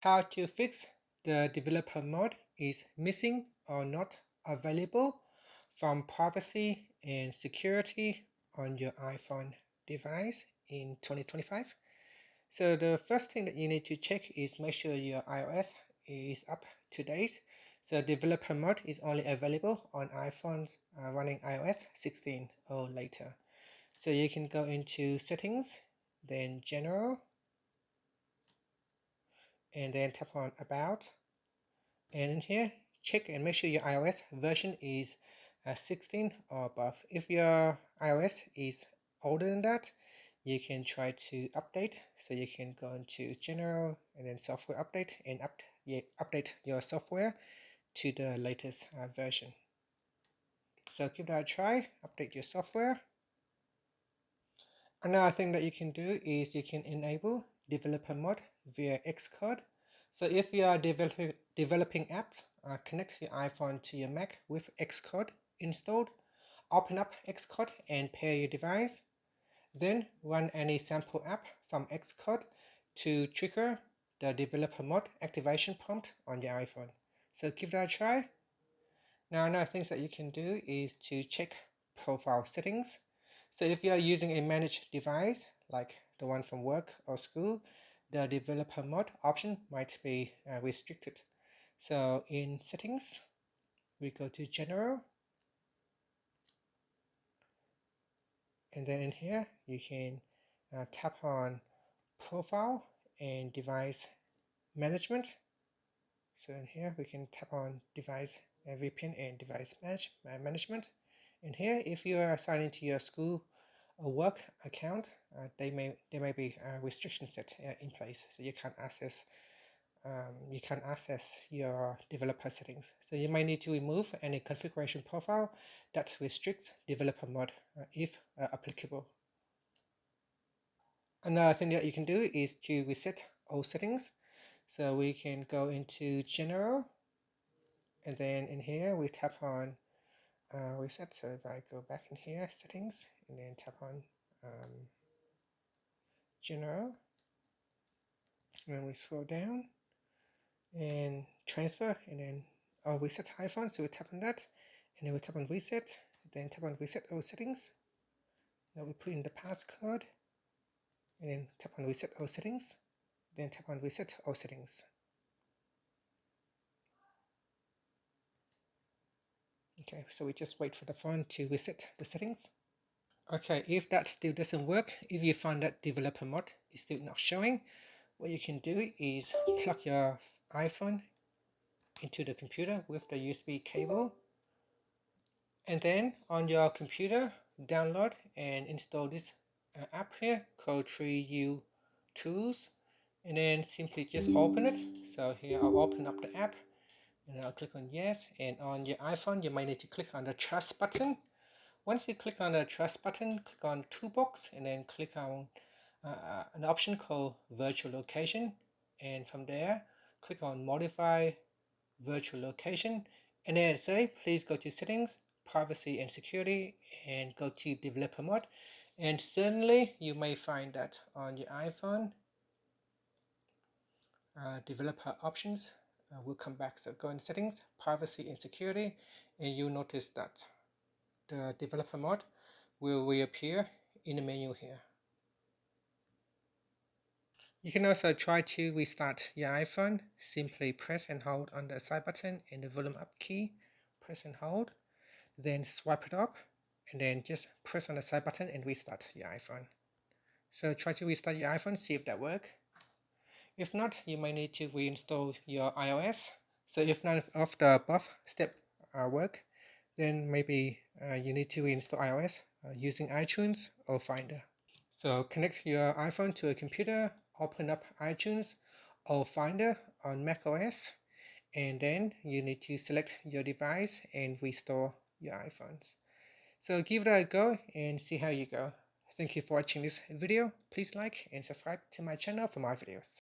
How to fix the developer mode is missing or not available from privacy and security on your iPhone device in 2025. So the first thing that you need to check is make sure your iOS is up to date. So developer mode is only available on iPhones running iOS 16 or later. So you can go into settings, then general, and then tap on about. And in here, check and make sure your iOS version is 16 or above. If your iOS is older than that, you can try to update. So you can go into general and then software update and update your software to the latest version. So give that a try, update your software. Another thing that you can do is you can enable developer mode via Xcode. So if you are developing apps, connect your iPhone to your Mac with Xcode installed. Open up Xcode and pair your device. Then run any sample app from Xcode to trigger the developer mode activation prompt on your iPhone. So give that a try. Now, another things that you can do is to check profile settings. So if you are using a managed device, like the one from work or school, the developer mode option might be restricted. So in settings, we go to general, and then in here, you can tap on profile and device management. So in here, we can tap on device VPN and device management. And here, if you are assigning to your school or work account, there may be a restriction set in place, so you can't access your developer settings. So you might need to remove any configuration profile that restricts developer mode if applicable. Another thing that you can do is to reset all settings. So we can go into general, and then in here we tap on reset. So if I go back in here, settings, and then tap on general, and then we scroll down and transfer, and then reset iPhone. So we tap on that, and then we tap on reset, then tap on reset all settings. Now we put in the passcode, and then tap on reset all settings, then tap on reset all settings. Okay, so we just wait for the phone to reset the settings. Okay, if that still doesn't work, if you find that developer mode is still not showing, what you can do is plug your iPhone into the computer with the USB cable, and then on your computer download and install this app here called 3U Tools, and then simply just open it. So here I'll open up the app and I'll click on yes, and on your iPhone you might need to click on the trust button. Once you click on the trust button, click on toolbox and then click on an option called virtual location, and from there click on modify virtual location, and then say please go to settings, privacy and security, and go to developer mode, and suddenly you may find that on your iPhone developer options will come back. So go in settings, privacy and security, and you'll notice that the developer mode will reappear in the menu here. You can also try to restart your iPhone. Simply press and hold on the side button and the volume up key. Press and hold, then swipe it up, and then just press on the side button and restart your iPhone. So try to restart your iPhone, see if that works. If not, you might need to reinstall your iOS. So if none of the above steps work, then maybe you need to reinstall iOS using iTunes or Finder. So connect your iPhone to a computer, open up iTunes or Finder on macOS, and then you need to select your device and restore your iPhones. So give that a go and see how you go. Thank you for watching this video. Please like and subscribe to my channel for more videos.